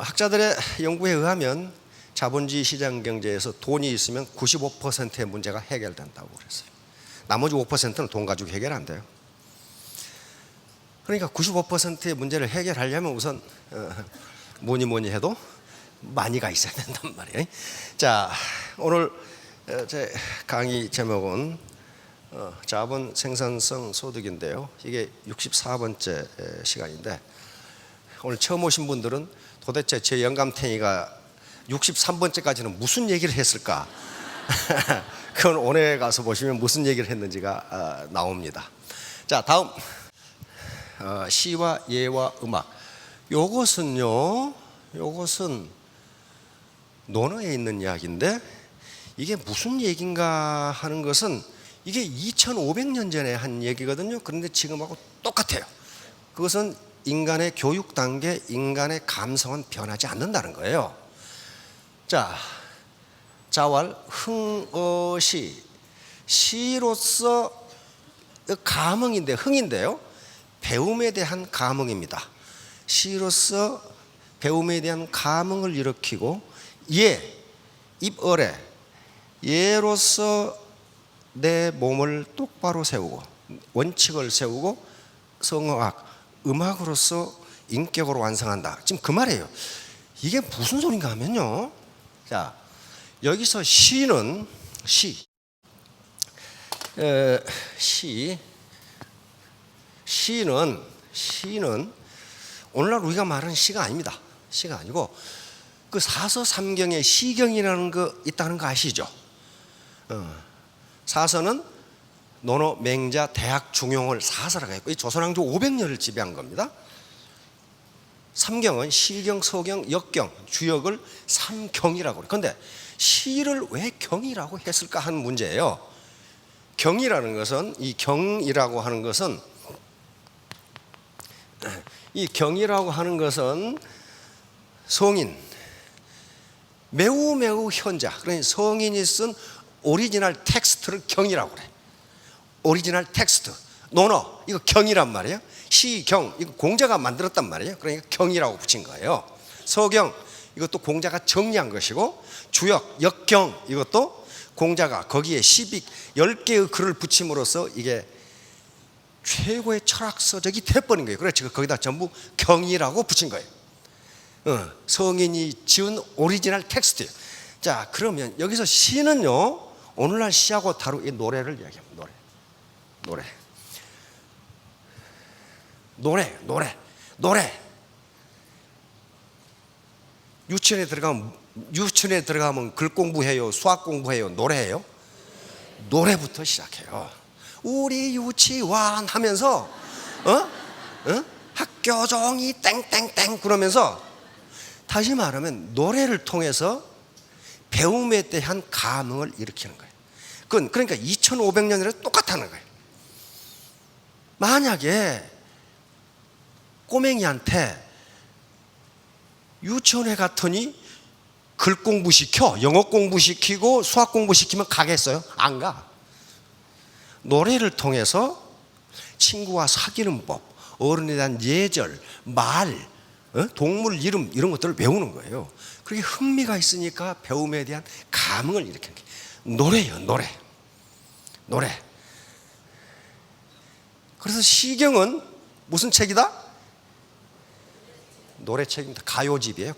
학자들의 연구에 의하면 자본주의 시장 경제에서 돈이 있으면 95%의 문제가 해결된다고 그랬어요. 나머지 5%는 돈 가지고 해결 안 돼요. 그러니까 95%의 문제를 해결하려면 우선 뭐니 해도 많이가 있어야 된단 말이에요. 자, 오늘 제 강의 제목은 자본 생산성 소득인데요. 이게 64번째 시간인데 오늘 처음 오신 분들은 도대체 제 영감탱이가 63번째까지는 무슨 얘기를 했을까? 그건 오늘 가서 보시면 무슨 얘기를 했는지가 나옵니다. 자, 다음 시와 예와 음악. 요것은 논어에 있는 이야기인데 이게 무슨 얘기인가 하는 것은 이게 2500년 전에 한 얘기거든요. 그런데 지금하고 똑같아요. 그것은 인간의 교육 단계, 인간의 감성은 변하지 않는다는 거예요. 자, 자왈 흥어시, 시로서 감흥인데, 흥인데요, 배움에 대한 감흥입니다. 시로서 배움에 대한 감흥을 일으키고, 예, 입어래, 예로서 내 몸을 똑바로 세우고 원칙을 세우고 성어학, 음악으로서 인격으로 완성한다. 지금 그 말이에요. 이게 무슨 소린가 하면요, 자, 여기서 시는 시는 오늘날 우리가 말하는 시가 아닙니다. 시가 아니고 그 사서삼경에 시경이라는 거 있다는 거 아시죠? 사서는 논어, 맹자, 대학, 중용을 사서라고 했고, 이 조선왕조 500년을 지배한 겁니다. 삼경은 실경, 서경, 역경, 주역을 삼경이라고 그래요. 그런데 시를 왜 경이라고 했을까 하는 문제예요. 경이라는 것은, 이 경이라고 하는 것은, 이 경이라고 하는 것은 성인, 매우 현자, 그러니까 성인이 쓴 오리지널 텍스트를 경이라고 그래. 오리지널 텍스트, 논어, 이거 경이란 말이에요. 시경, 이거 공자가 만들었단 말이에요. 그러니까 경이라고 붙인 거예요. 서경, 이것도 공자가 정리한 것이고, 주역, 역경, 이것도 공자가 거기에 10개의 글을 붙임으로써 이게 최고의 철학서적이 돼버린 거예요. 그래서 거기다 전부 경이라고 붙인 거예요. 성인이 지은 오리지널 텍스트예요. 자, 그러면 여기서 시는요, 오늘날 시하고 다른 이 노래를 이야기합니다. 노래. 유치원에 들어가면 글 공부해요, 수학 공부해요, 노래해요? 노래부터 시작해요. 우리 유치원 하면서 학교 종이 땡땡땡 그러면서, 다시 말하면 노래를 통해서 배움에 대한 감흥을 일으키는 거예요. 그러니까 2500년이랑 똑같다는 거예요. 만약에 꼬맹이한테 유치원에 갔더니 글 공부시켜, 영어 공부시키고 수학 공부시키면 가겠어요? 안 가. 노래를 통해서 친구와 사귀는 법, 어른에 대한 예절, 말, 동물 이름, 이런 것들을 배우는 거예요. 그게 흥미가 있으니까 배움에 대한 감흥을 일으키는 게 노래예요. 노래. 그래서 시경은 무슨 책이다? 노래책입니다. 가요집이에요.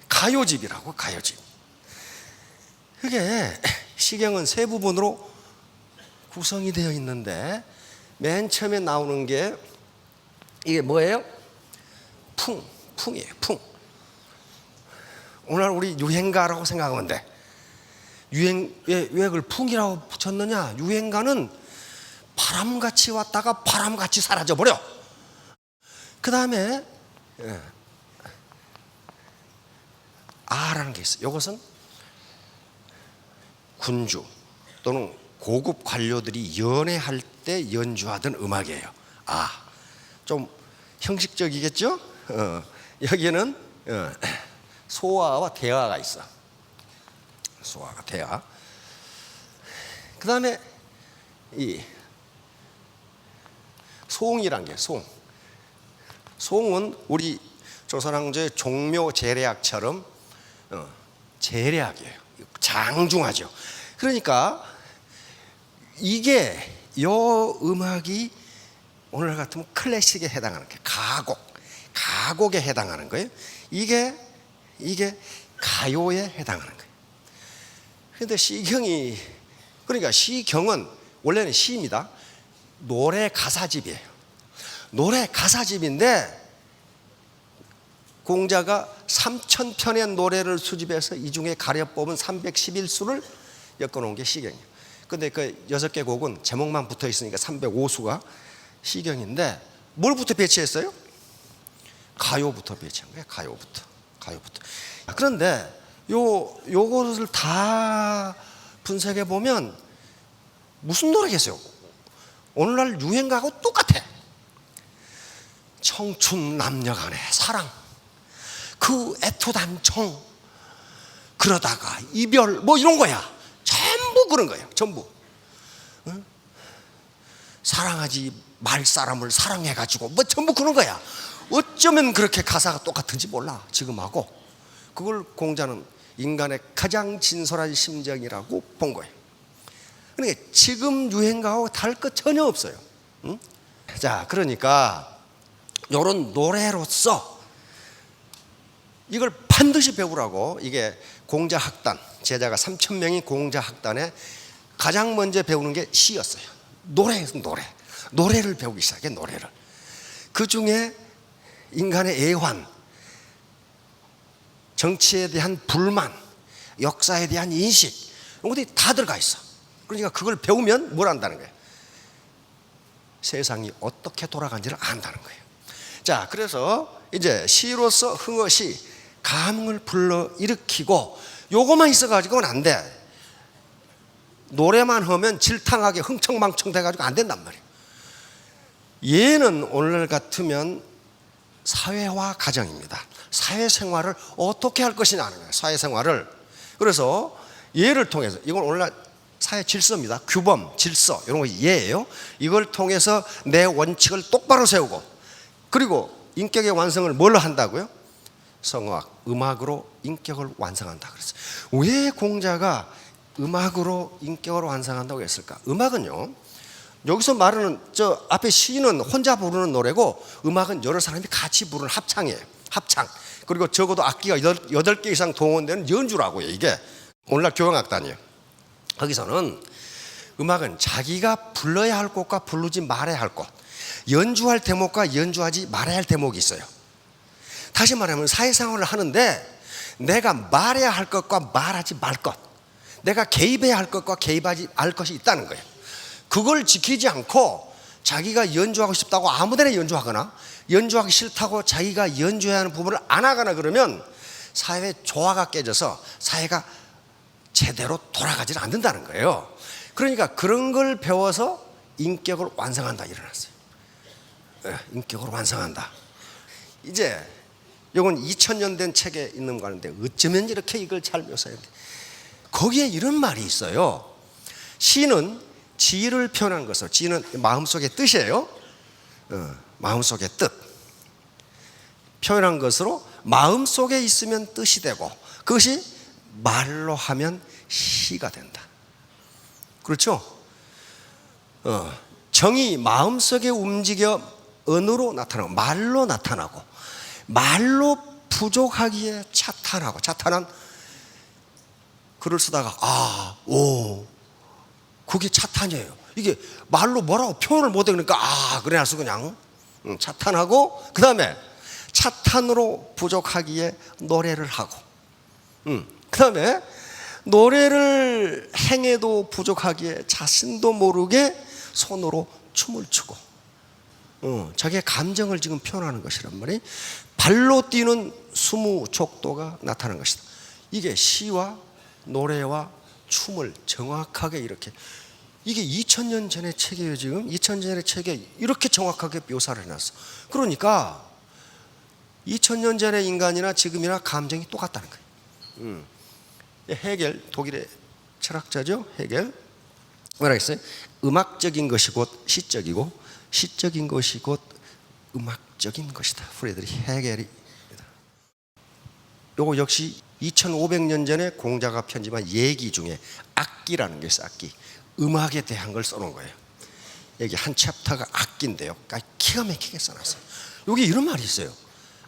가요집이라고, 가요집. 그게 시경은 세 부분으로 구성이 되어 있는데, 맨 처음에 나오는 게 이게 뭐예요? 풍이에요. 오늘 우리 유행가라고 생각하면 돼. 왜 그걸 풍이라고 붙였느냐? 유행가는 바람같이 왔다가 바람같이 사라져버려. 그 다음에 아라는 게 있어요. 이것은 군주 또는 고급 관료들이 연애할 때 연주하던 음악이에요. 좀 형식적이겠죠? 여기는 소화와 대화가 있어. 소화가 대화. 그 다음에 이 송이란 게 송은 우리 조선왕조의 종묘 제례악처럼 제례악이에요. 장중하죠. 그러니까 이게 요 음악이 오늘 같으면 클래식에 해당하는 거예요. 가곡에 해당하는 거예요. 이게 가요에 해당하는 거예요. 그런데 시경이, 그러니까 시경은 원래는 시입니다. 노래 가사집이에요. 노래 가사집인데 공자가 3,000편의 노래를 수집해서 이 중에 가려 뽑은 311수를 엮어놓은 게 시경이에요. 근데 그 6개 곡은 제목만 붙어 있으니까 305수가 시경인데 뭘부터 배치했어요? 가요부터 배치한 거예요. 가요부터. 그런데 요거를 다 분석해 보면 무슨 노래겠어요? 오늘날 유행가하고 똑같아. 청춘 남녀 간의 사랑, 그 애토단청, 그러다가 이별, 뭐 이런 거야. 전부 그런 거예요. 전부. 응? 사랑하지 말 사람을 사랑해가지고 뭐 전부 그런 거야. 어쩌면 그렇게 가사가 똑같은지 몰라 지금하고. 그걸 공자는 인간의 가장 진솔한 심정이라고 본 거예요. 그러니까 지금 유행가하고 다를 것 전혀 없어요. 응? 자, 그러니까 이런 노래로서 이걸 반드시 배우라고. 이게 공자학단, 제자가 3,000명이 공자학단에 가장 먼저 배우는 게 시였어요. 노래를 배우기 시작해. 노래를. 그 중에 인간의 애환, 정치에 대한 불만, 역사에 대한 인식, 이런 것들이 다 들어가 있어. 그러니까 그걸 배우면 뭘 안다는 거예요? 세상이 어떻게 돌아가는지를 안다는 거예요. 자, 그래서 이제 시로서 흥어시, 감흥을 불러일으키고, 요것만 있어가지고는 안 돼. 노래만 하면 질탕하게 흥청망청 돼가지고 안 된단 말이에요. 얘는 오늘 같으면 사회화 과정입니다. 사회생활을 어떻게 할 것이냐 하는 거예요. 사회생활을. 그래서 예를 통해서, 이건 오늘날 사회 질서입니다. 규범, 질서, 이런 거 예예요. 이걸 통해서 내 원칙을 똑바로 세우고, 그리고 인격의 완성을 뭘로 한다고요? 성악, 음악으로 인격을 완성한다 그랬어요. 왜 공자가 음악으로 인격을 완성한다고 했을까? 음악은요, 여기서 말하는 저 앞에 시는 혼자 부르는 노래고, 음악은 여러 사람이 같이 부르는 합창이에요. 합창. 그리고 적어도 악기가 8개 이상 동원되는 연주라고요. 이게 오늘날 교향악단이에요. 거기서는 음악은 자기가 불러야 할 곳과 부르지 말아야 할 곳, 연주할 대목과 연주하지 말아야 할 대목이 있어요. 다시 말하면 사회생활을 하는데 내가 말해야 할 것과 말하지 말 것, 내가 개입해야 할 것과 개입하지 말 것이 있다는 거예요. 그걸 지키지 않고 자기가 연주하고 싶다고 아무데나 연주하거나, 연주하기 싫다고 자기가 연주해야 하는 부분을 안 하거나 그러면 사회의 조화가 깨져서 사회가 제대로 돌아가지를 않는다는 거예요. 그러니까 그런 걸 배워서 인격을 완성한다 일어났어요. 인격을 완성한다. 이제 이건 2000년 된 책에 있는 거 같은데 어쩌면 이렇게 이걸 잘 묘사해야 돼. 거기에 이런 말이 있어요. 시는 지를 표현한 것으로, 지는 마음속의 뜻이에요. 마음속의 뜻 표현한 것으로 마음속에 있으면 뜻이 되고, 그것이 말로 하면 시가 된다. 그렇죠? 정이 마음속에 움직여 언어로 나타나고, 말로 나타나고, 말로 부족하기에 차탄하고, 차탄한 글을 쓰다가 그게 차탄이에요. 이게 말로 뭐라고 표현을 못해. 그러니까 그래 놨어 그냥. 차탄하고, 그 다음에 차탄으로 부족하기에 노래를 하고, 그 다음에 노래를 행해도 부족하기에 자신도 모르게 손으로 춤을 추고, 자기의 감정을 지금 표현하는 것이란 말이에요. 발로 뛰는 수무족도가 나타나는 것이다. 이게 시와 노래와 춤을 정확하게 이렇게, 이게 2000년 전의 책이에요. 지금 2000년 전의 책에 이렇게 정확하게 묘사를 해놨어. 그러니까 2000년 전의 인간이나 지금이나 감정이 똑같다는 거예요. 헤겔, 독일의 철학자죠. 헤겔 뭐라 했어요? 음악적인 것이 곧 시적이고, 시적인 것이 곧 음악 음악적인 것이다. 프레드리히 헤겔이. 요거 역시 2500년 전에 공자가 편집한 얘기 중에 악기라는 게 있어요. 악기. 음악에 대한 걸 써놓은 거예요. 여기 한 챕터가 악기인데요. 기가 막히게 써놨어요. 여기 이런 말이 있어요.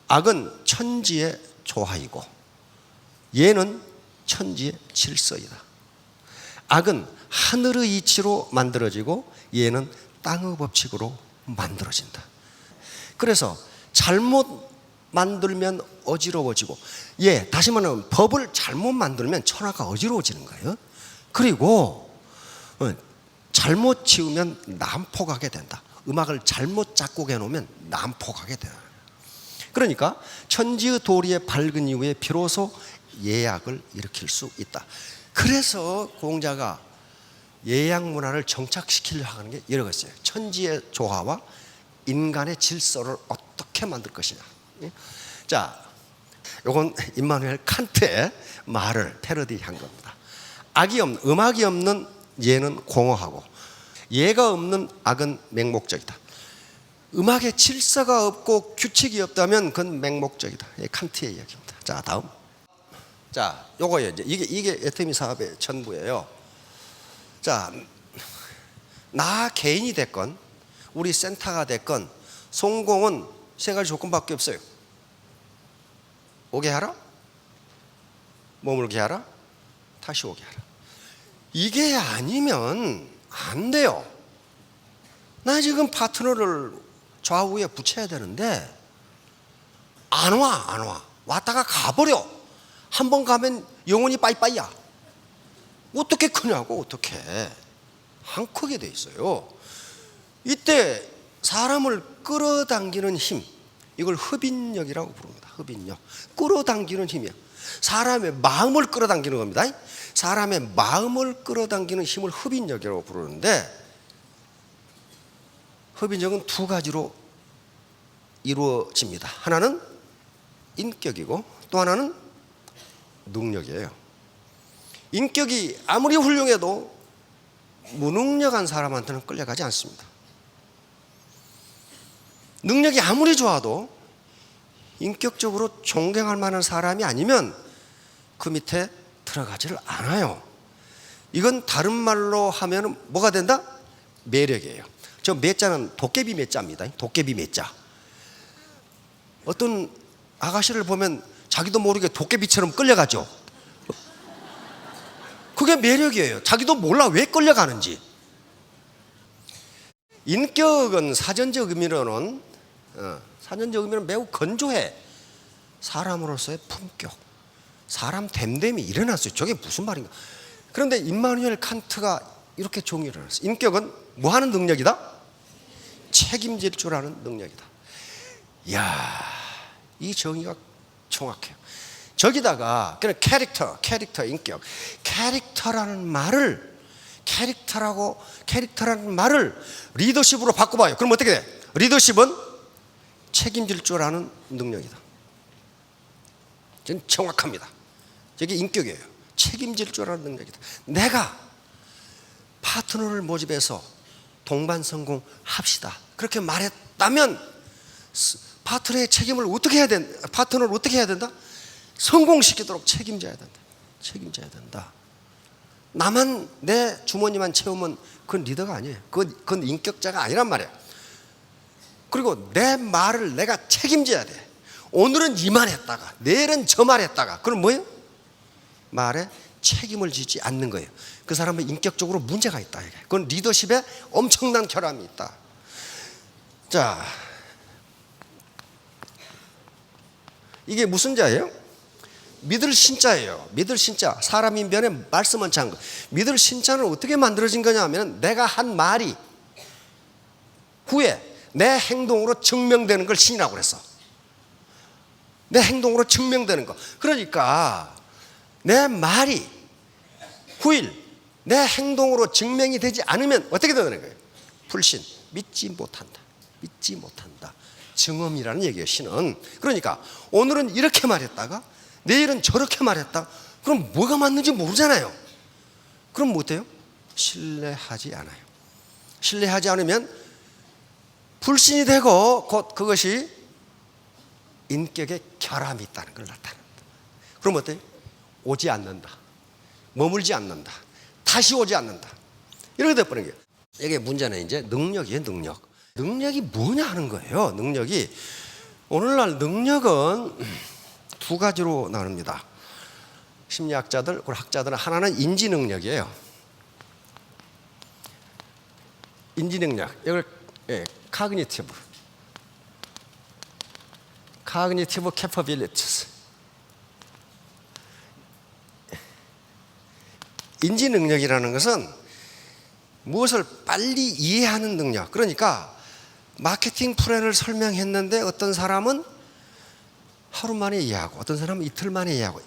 악은 천지의 조화이고 예는 천지의 질서이다. 악은 하늘의 이치로 만들어지고 예는 땅의 법칙으로 만들어진다. 그래서 잘못 만들면 어지러워지고, 다시 말하면 법을 잘못 만들면 천하가 어지러워지는 거예요. 그리고 잘못 지으면 난폭하게 된다. 음악을 잘못 작곡해 놓으면 난폭하게 돼요. 그러니까 천지의 도리에 밝은 이후에 비로소 예약을 일으킬 수 있다. 그래서 공자가 예약 문화를 정착시키려고 하는 게 이런 거였어요. 천지의 조화와 인간의 질서를 어떻게 만들 것이냐. 자, 요건 임마누엘 칸트의 말을 패러디한 겁니다. 음악이 없는 예는 공허하고 예가 없는 악은 맹목적이다. 음악에 질서가 없고 규칙이 없다면 그건 맹목적이다. 칸트의 이야기입니다. 자, 다음. 자, 요거예요. 이게 에테미 사업의 전부예요. 자, 나 개인이 됐건 우리 센터가 됐건 성공은 세 가지 조건밖에 없어요. 오게 하라, 머물게 하라, 다시 오게 하라. 이게 아니면 안 돼요. 나 지금 파트너를 좌우에 붙여야 되는데 안 와. 왔다가 가버려. 한 번 가면 영원히 빠이빠이야. 어떻게 크냐고. 어떻게 안 크게 돼 있어요. 이때 사람을 끌어당기는 힘, 이걸 흡인력이라고 부릅니다. 흡인력. 끌어당기는 힘이야. 사람의 마음을 끌어당기는 겁니다. 사람의 마음을 끌어당기는 힘을 흡인력이라고 부르는데, 흡인력은 두 가지로 이루어집니다. 하나는 인격이고 또 하나는 능력이에요. 인격이 아무리 훌륭해도 무능력한 사람한테는 끌려가지 않습니다. 능력이 아무리 좋아도 인격적으로 존경할 만한 사람이 아니면 그 밑에 들어가지를 않아요. 이건 다른 말로 하면 뭐가 된다? 매력이에요. 저 매자는 도깨비 매자입니다. 도깨비 매자. 어떤 아가씨를 보면 자기도 모르게 도깨비처럼 끌려가죠. 그게 매력이에요. 자기도 몰라 왜 끌려가는지. 인격은 사전적 의미로는 매우 건조해. 사람으로서의 품격, 사람 됨됨이 일어났어요. 저게 무슨 말인가. 그런데 임마누엘 칸트가 이렇게 정의를 했어요. 인격은 뭐 하는 능력이다? 책임질 줄 아는 능력이다. 이야, 이 정의가 정확해요. 저기다가 그냥 캐릭터, 인격, 캐릭터라는 말을 리더십으로 바꿔봐요. 그럼 어떻게 돼? 리더십은 책임질 줄 아는 능력이다. 저는 정확합니다. 저게 인격이에요. 책임질 줄 아는 능력이다. 내가 파트너를 모집해서 동반성공 합시다, 그렇게 말했다면 파트너의 책임을 어떻게 해야 된다? 파트너를 어떻게 해야 된다? 성공시키도록 책임져야 된다. 나만, 내 주머니만 채우면 그건 리더가 아니에요. 그건 인격자가 아니란 말이에요. 그리고 내 말을 내가 책임져야 돼. 오늘은 이 말 했다가 내일은 저 말 했다가, 그럼 뭐예요? 말에 책임을 지지 않는 거예요. 그 사람은 인격적으로 문제가 있다. 그건 리더십에 엄청난 결함이 있다. 자, 이게 무슨 자예요? 믿을 신자예요. 믿을 신자. 사람 인변에 말씀은 찬 거. 믿을 신자는 어떻게 만들어진 거냐 하면, 내가 한 말이 후에 내 행동으로 증명되는 걸 신이라고 그랬어. 내 행동으로 증명되는 거. 그러니까 내 말이 후일 내 행동으로 증명이 되지 않으면 어떻게 되는 거예요? 불신, 믿지 못한다. 증언이라는 얘기예요, 신은. 그러니까 오늘은 이렇게 말했다가 내일은 저렇게 말했다. 그럼 뭐가 맞는지 모르잖아요. 그럼 뭐 어때요? 신뢰하지 않아요. 신뢰하지 않으면 불신이 되고 곧 그것이 인격의 결함이 있다는 걸 나타낸다. 그럼 어때요? 오지 않는다. 머물지 않는다. 다시 오지 않는다. 이렇게 돼버린 거예요. 이게 문제는 이제 능력이에요, 능력. 능력이 뭐냐 하는 거예요. 능력이 오늘날 능력은 두 가지로 나눕니다. 심리학자들, 그리고 학자들은 하나는 인지 능력이에요. 인지 능력. 이걸 cognitive capabilities. 인지 능력이라는 것은 무엇을 빨리 이해하는 능력. 그러니까 마케팅 플랜을 설명했는데 어떤 사람은 하루 만에 이해하고 어떤 사람은 이틀 만에 이해하고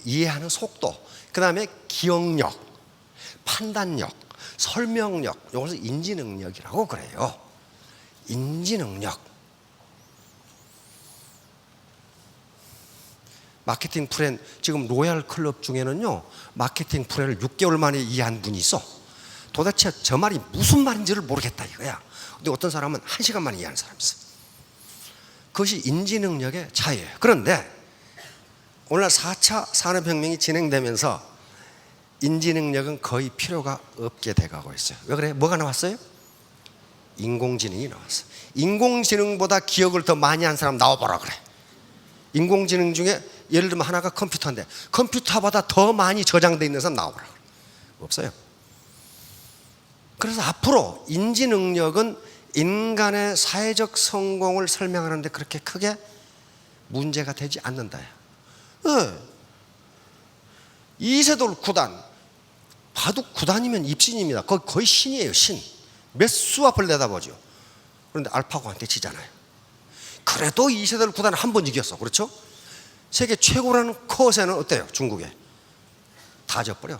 이해하는 속도, 그 다음에 기억력, 판단력, 설명력, 이것을 인지 능력이라고 그래요. 인지 능력. 마케팅 플랜, 지금 로얄 클럽 중에는요, 마케팅 플랜을 6개월 만에 이해한 분이 있어. 도대체 저 말이 무슨 말인지를 모르겠다 이거야. 근데 어떤 사람은 1시간 만에 이해하는 사람이 있어. 그것이 인지 능력의 차이예요. 그런데 오늘날 4차 산업혁명이 진행되면서 인지 능력은 거의 필요가 없게 돼가고 있어요. 왜 그래? 뭐가 나왔어요? 인공지능이 나왔어요. 인공지능보다 기억을 더 많이 한 사람 나와보라 그래. 인공지능 중에 예를 들면 하나가 컴퓨터인데 컴퓨터보다 더 많이 저장되어 있는 사람 나와보라 그래. 없어요. 그래서 앞으로 인지 능력은 인간의 사회적 성공을 설명하는데 그렇게 크게 문제가 되지 않는다. 이세돌 9단, 바둑 9단이면 입신입니다. 거의 신이에요, 신. 몇 수 앞을 내다보죠. 그런데 알파고한테 지잖아요. 그래도 이세돌 9단을 한 번 이겼어. 그렇죠? 세계 최고라는 커세는 어때요? 중국에 다 져버려.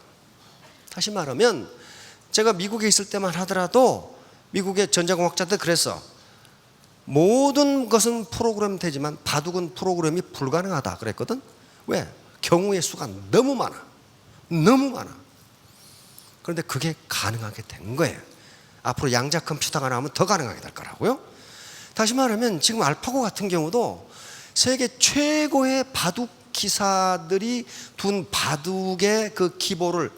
다시 말하면 제가 미국에 있을 때만 하더라도 미국의 전자공학자들 그랬어. 모든 것은 프로그램 되지만 바둑은 프로그램이 불가능하다 그랬거든. 왜? 경우의 수가 너무 많아. 너무 많아. 그런데 그게 가능하게 된 거예요. 앞으로 양자 컴퓨터가 나오면 더 가능하게 될 거라고요. 다시 말하면 지금 알파고 같은 경우도 세계 최고의 바둑 기사들이 둔 바둑의 그 기보를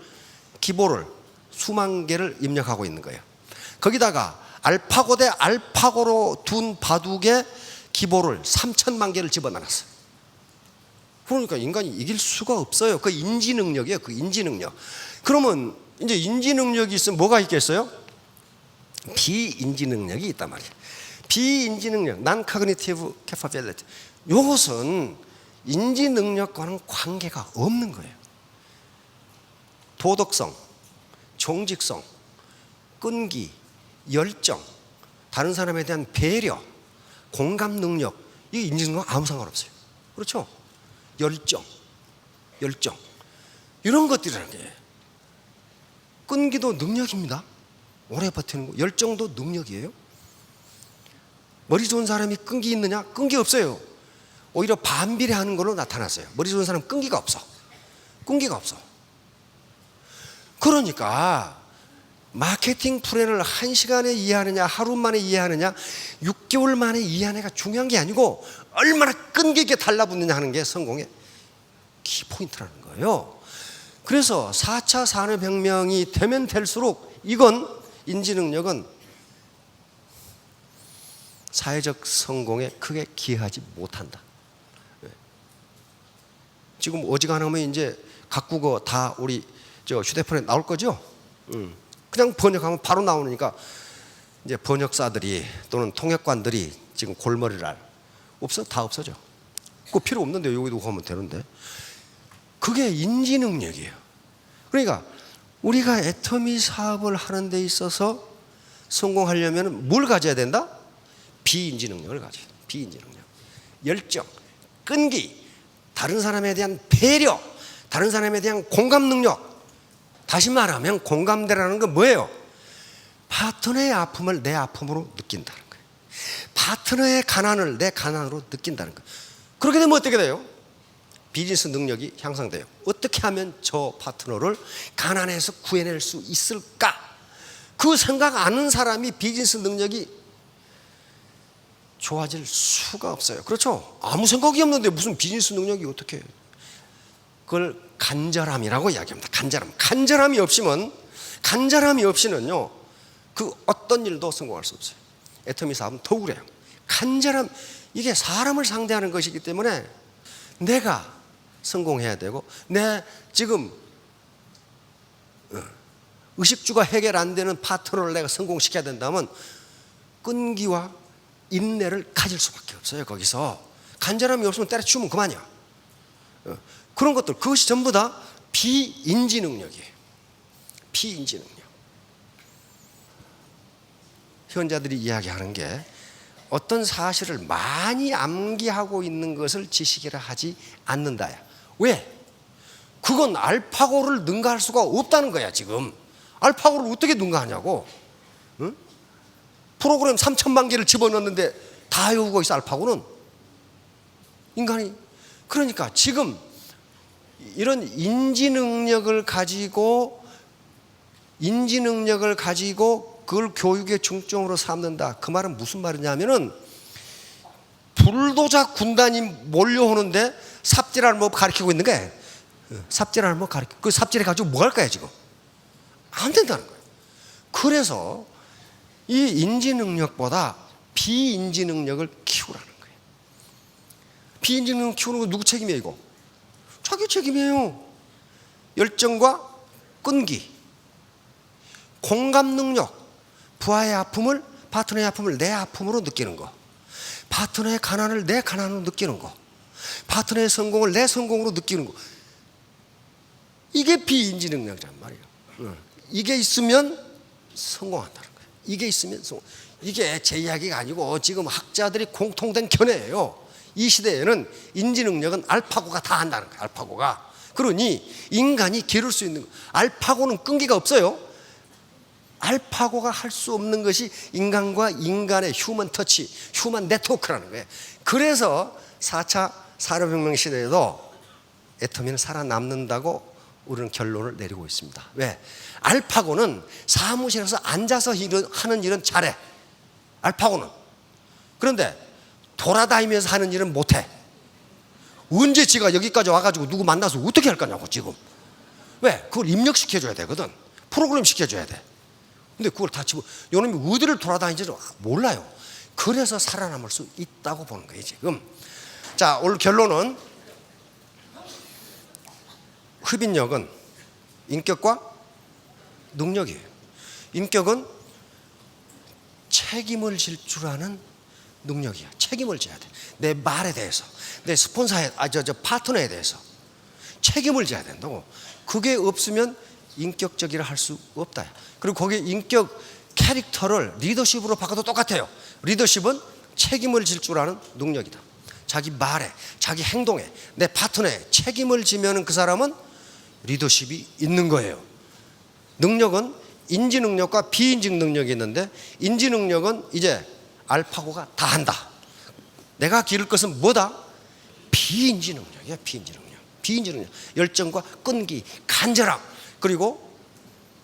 수만 개를 입력하고 있는 거예요. 거기다가 알파고 대 알파고로 둔 바둑의 기보를 3천만 개를 집어넣었어요. 그러니까 인간이 이길 수가 없어요. 그 인지 능력이에요. 그 인지 능력. 그러면 이제 인지 능력이 있으면 뭐가 있겠어요? 비인지 능력이 있단 말이에요. 비인지 능력, non-cognitive capability. 이것은 인지 능력과는 관계가 없는 거예요. 도덕성, 정직성, 끈기, 열정, 다른 사람에 대한 배려, 공감 능력, 이게 인지 능력과 아무 상관없어요. 그렇죠? 열정 이런 것들이라는 게 끈기도 능력입니다. 오래 버티는 거. 열정도 능력이에요. 머리 좋은 사람이 끈기 있느냐? 끈기 없어요. 오히려 반비례하는 걸로 나타났어요. 머리 좋은 사람은 끈기가 없어. 그러니까 마케팅 플랜을 1시간에 이해하느냐, 하루 만에 이해하느냐, 6개월 만에 이해하느냐가 중요한 게 아니고 얼마나 끈기 있게 달라붙느냐 하는 게 성공의 키포인트라는 거예요. 그래서 4차 산업혁명이 되면 될수록 이건 인지능력은 사회적 성공에 크게 기여하지 못한다. 지금 어지간하면 이제 각국어 다 우리 저 휴대폰에 나올 거죠? 그냥 번역하면 바로 나오니까 이제 번역사들이 또는 통역관들이 지금 골머리를 다 없어져. 그거 필요 없는데 여기도 가면 되는데. 그게 인지 능력이에요. 그러니까 우리가 애터미 사업을 하는 데 있어서 성공하려면 뭘 가져야 된다? 비인지 능력을 가져야 돼. 비인지 능력. 열정, 끈기, 다른 사람에 대한 배려, 다른 사람에 대한 공감 능력. 다시 말하면 공감대라는 건 뭐예요? 파트너의 아픔을 내 아픔으로 느낀다는 거예요. 파트너의 가난을 내 가난으로 느낀다는 거예요. 그렇게 되면 어떻게 돼요? 비즈니스 능력이 향상돼요. 어떻게 하면 저 파트너를 가난에서 구해낼 수 있을까? 그 생각 안 하는 사람이 비즈니스 능력이 좋아질 수가 없어요. 그렇죠? 아무 생각이 없는데 무슨 비즈니스 능력이 어떻게 해요? 그걸 간절함이라고 이야기합니다. 간절함이 없이는요 그 어떤 일도 성공할 수 없어요. 애터미 사업은 더욱 그래요. 간절함, 이게 사람을 상대하는 것이기 때문에 내가 성공해야 되고, 내 지금 의식주가 해결 안 되는 파트너를 내가 성공시켜야 된다면 끈기와 인내를 가질 수밖에 없어요. 거기서 간절함이 없으면 때려치우면 그만이야. 그런 것들, 그것이 전부 다 비인지 능력이에요. 비인지 능력. 현자들이 이야기하는 게 어떤 사실을 많이 암기하고 있는 것을 지식이라 하지 않는다야. 왜? 그건 알파고를 능가할 수가 없다는 거야. 지금 알파고를 어떻게 능가하냐고. 응? 프로그램 3천만 개를 집어넣는데 다 외우고 있어. 알파고는 인간이. 그러니까 지금 이런 인지 능력을 가지고 그걸 교육의 중점으로 삼는다. 그 말은 무슨 말이냐면은 불도저 군단이 몰려오는데 삽질하는 법 가르치고 있는 거예요. 삽질하는 법 가르치고, 그 삽질해 가지고 뭐 할 거야 지금? 안 된다는 거예요. 그래서 이 인지 능력보다 비인지 능력을 키우라는 거예요. 비인지 능력 키우는 거 누구 책임이에요 이거? 자기 책임이에요. 열정과 끈기, 공감 능력, 부하의 아픔을, 파트너의 아픔을 내 아픔으로 느끼는 거, 파트너의 가난을 내 가난으로 느끼는 거, 파트너의 성공을 내 성공으로 느끼는 거. 이게 비인지 능력이란 말이에요. 이게 있으면 성공한다는 거예요. 이게 있으면 성공. 이게 제 이야기가 아니고 지금 학자들이 공통된 견해예요. 이 시대에는 인지 능력은 알파고가 다 한다는 거예요. 알파고가. 그러니 인간이 기를 수 있는 거. 알파고는 끈기가 없어요. 알파고가 할 수 없는 것이 인간과 인간의 휴먼 터치, 휴먼 네트워크라는 거예요. 그래서 4차 산업혁명 시대에도 애터미는 살아남는다고 우리는 결론을 내리고 있습니다. 왜? 알파고는 사무실에서 앉아서 하는 일은 잘해. 알파고는. 그런데 돌아다니면서 하는 일은 못해. 언제 지가 여기까지 와가지고 누구 만나서 어떻게 할 거냐고 지금. 왜? 그걸 입력시켜줘야 되거든. 프로그램 시켜줘야 돼. 근데 그걸 다 집어, 요놈이 어디를 돌아다니는지 몰라요. 그래서 살아남을 수 있다고 보는 거예요 지금. 자, 오늘 결론은 흡인력은 인격과 능력이에요. 인격은 책임을 질 줄 아는 능력이야. 책임을 져야 돼. 내 말에 대해서, 내 스폰서에, 파트너에 대해서 책임을 져야 된다고. 그게 없으면 인격적이라 할 수 없다. 그리고 거기에 인격 캐릭터를 리더십으로 바꿔도 똑같아요. 리더십은 책임을 질 줄 아는 능력이다. 자기 말에, 자기 행동에, 내 파트너에 책임을 지면 그 사람은 리더십이 있는 거예요. 능력은 인지 능력과 비인지 능력이 있는데, 인지 능력은 이제 알파고가 다 한다. 내가 기를 것은 뭐다? 비인지 능력이야. 비인지 능력. 비인지 능력. 열정과 끈기, 간절함. 그리고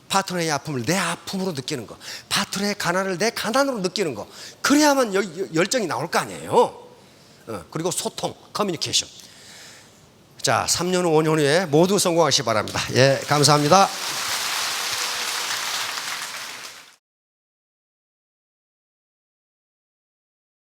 파트너의 아픔을 내 아픔으로 느끼는 거, 파트너의 가난을 내 가난으로 느끼는 거. 그래야만 열정이 나올 거 아니에요. 그리고 소통, 커뮤니케이션. 자, 3년 후, 5년 후에 모두 성공하시기 바랍니다. 예, 감사합니다.